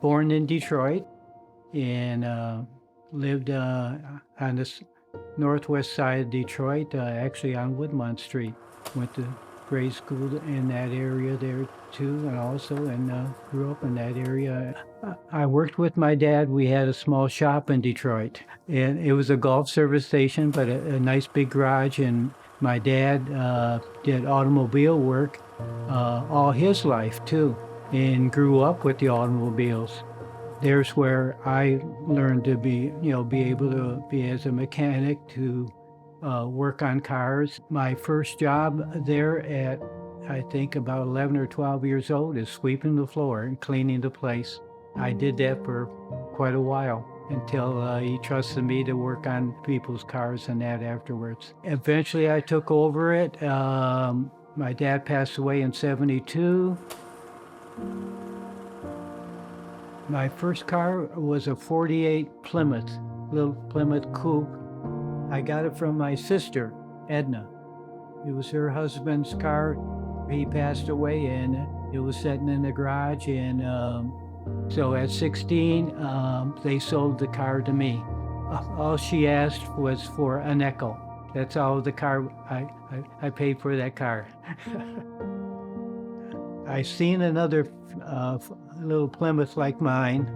born in Detroit and lived on the northwest side of Detroit, actually on Woodmont Street. Went to grade school in that area there too, and also grew up in that area. I worked with my dad. We had a small shop in Detroit, and it was a golf service station, but a nice big garage. And my dad did automobile work all his life too, and grew up with the automobiles. There's where I learned to be able to be as a mechanic to work on cars. My first job there at, I think, about 11 or 12 years old is sweeping the floor and cleaning the place. I did that for quite a while until he trusted me to work on people's cars and that afterwards. Eventually, I took over it. My dad passed away in '72. My first car was a '48 Plymouth, little Plymouth coupe. I got it from my sister, Edna. It was her husband's car. He passed away and it was sitting in the garage. And so at 16, they sold the car to me. All she asked was for a nickel. That's all the car, I paid for that car. I seen another little Plymouth like mine,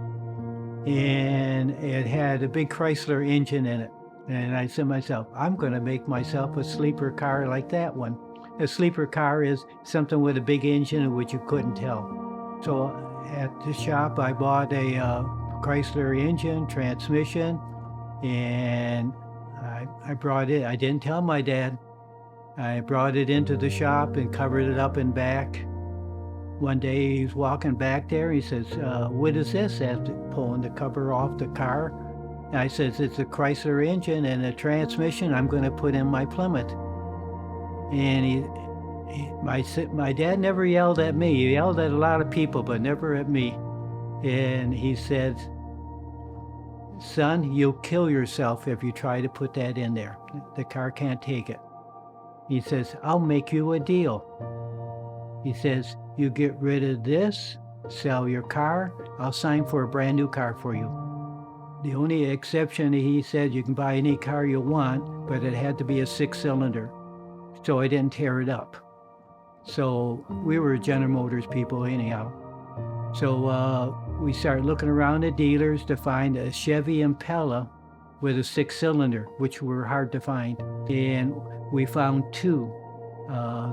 and it had a big Chrysler engine in it. And I said to myself, I'm going to make myself a sleeper car like that one. A sleeper car is something with a big engine which you couldn't tell. So at the shop, I bought a Chrysler engine, transmission, and I brought it. I didn't tell my dad. I brought it into the shop and covered it up in back. One day he's walking back there. He says, what is this? After pulling the cover off the car. And I says, it's a Chrysler engine and a transmission I'm going to put in my Plymouth. And my dad never yelled at me. He yelled at a lot of people, but never at me. And he said, son, you'll kill yourself if you try to put that in there. The car can't take it. He says, I'll make you a deal. He says, you get rid of this, sell your car, I'll sign for a brand new car for you. The only exception, he said, you can buy any car you want, but it had to be a 6-cylinder. So I didn't tear it up. So we were General Motors people anyhow. So we started looking around at dealers to find a Chevy Impala with a 6-cylinder, which were hard to find. And we found two.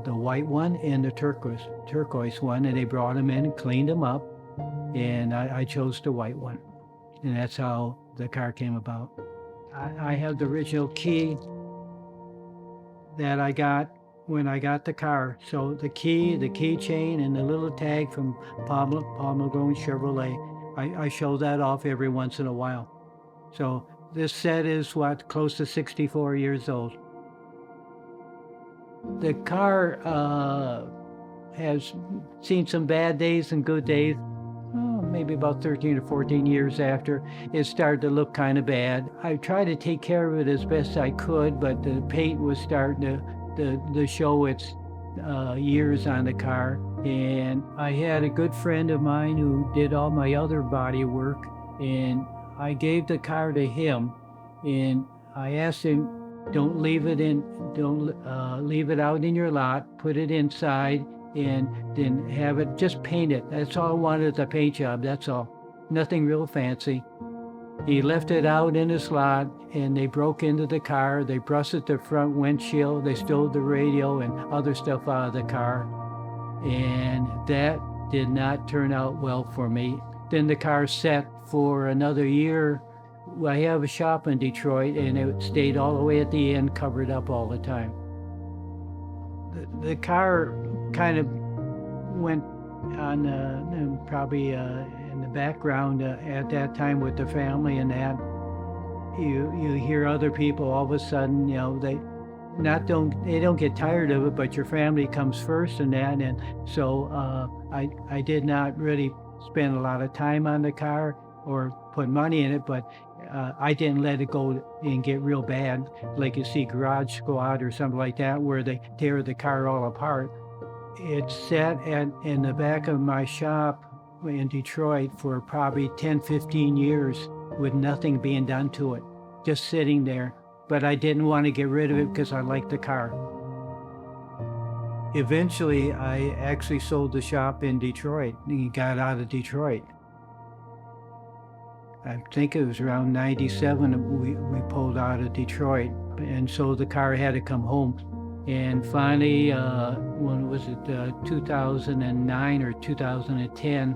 The white one and the turquoise one, and they brought them in and cleaned them up, and I chose the white one, and that's how the car came about. I have the original key that I got when I got the car. So the keychain, and the little tag from Paul McGrone Chevrolet, I show that off every once in a while. So this set is close to 64 years old. The car has seen some bad days and good days. Maybe about 13 or 14 years after, it started to look kind of bad. I tried to take care of it as best I could, but the paint was starting to show its years on the car. And I had a good friend of mine who did all my other body work, and I gave the car to him, and I asked him, don't leave it out in your lot, put it inside, and then have it, just paint it. That's all I wanted, the paint job, that's all. Nothing real fancy. He left it out in his lot, and they broke into the car, they busted the front windshield, they stole the radio and other stuff out of the car. And that did not turn out well for me. Then the car sat for another year. I have a shop in Detroit, and it stayed all the way at the end, covered up all the time. The car kind of went on probably in the background at that time with the family, and that you hear other people all of a sudden, they don't get tired of it, but your family comes first and that. And so I did not really spend a lot of time on the car or put money in it, but I didn't let it go and get real bad, like you see Garage Squad or something like that, where they tear the car all apart. It sat in the back of my shop in Detroit for probably 10, 15 years with nothing being done to it, just sitting there. But I didn't want to get rid of it because I liked the car. Eventually, I actually sold the shop in Detroit and got out of Detroit. I think it was around 97 we pulled out of Detroit, and so the car had to come home. And finally, when was it, 2009 or 2010,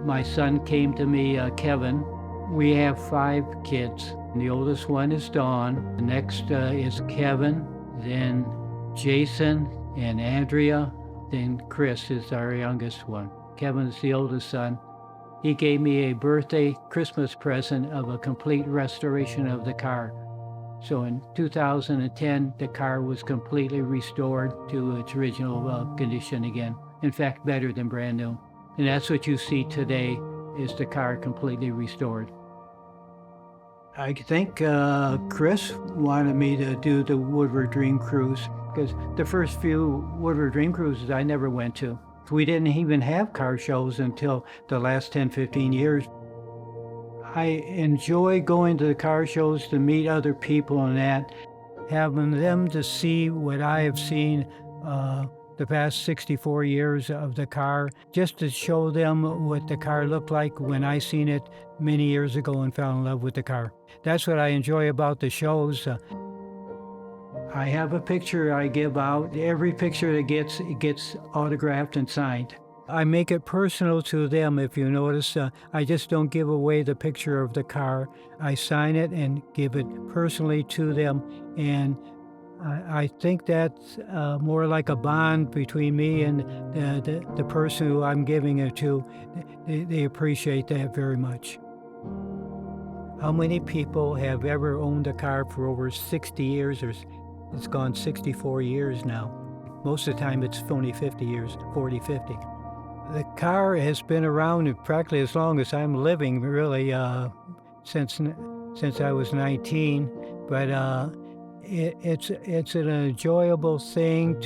my son came to me, Kevin. We have 5 kids. The oldest one is Dawn. The next is Kevin, then Jason and Andrea, then Chris is our youngest one. Kevin is the oldest son. He gave me a birthday Christmas present of a complete restoration of the car. So in 2010, the car was completely restored to its original condition again. In fact, better than brand new. And that's what you see today, is the car completely restored. I think Chris wanted me to do the Woodward Dream Cruise, because the first few Woodward Dream Cruises I never went to. We didn't even have car shows until the last 10, 15 years. I enjoy going to the car shows to meet other people and that, having them to see what I have seen the past 64 years of the car, just to show them what the car looked like when I seen it many years ago and fell in love with the car. That's what I enjoy about the shows. I have a picture I give out. Every picture that gets autographed and signed. I make it personal to them, if you notice. I just don't give away the picture of the car. I sign it and give it personally to them. And I think that's more like a bond between me and the person who I'm giving it to. They appreciate that very much. How many people have ever owned a car for over 60 years? It's gone 64 years now. Most of the time it's only 50 years, 40, 50. The car has been around practically as long as I'm living, really, since I was 19. But it's an enjoyable thing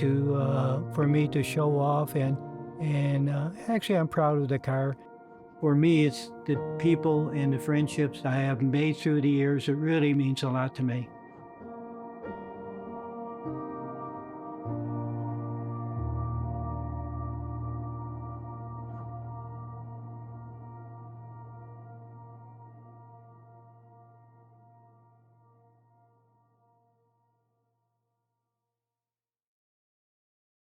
for me to show off, and actually I'm proud of the car. For me, it's the people and the friendships I have made through the years. It really means a lot to me.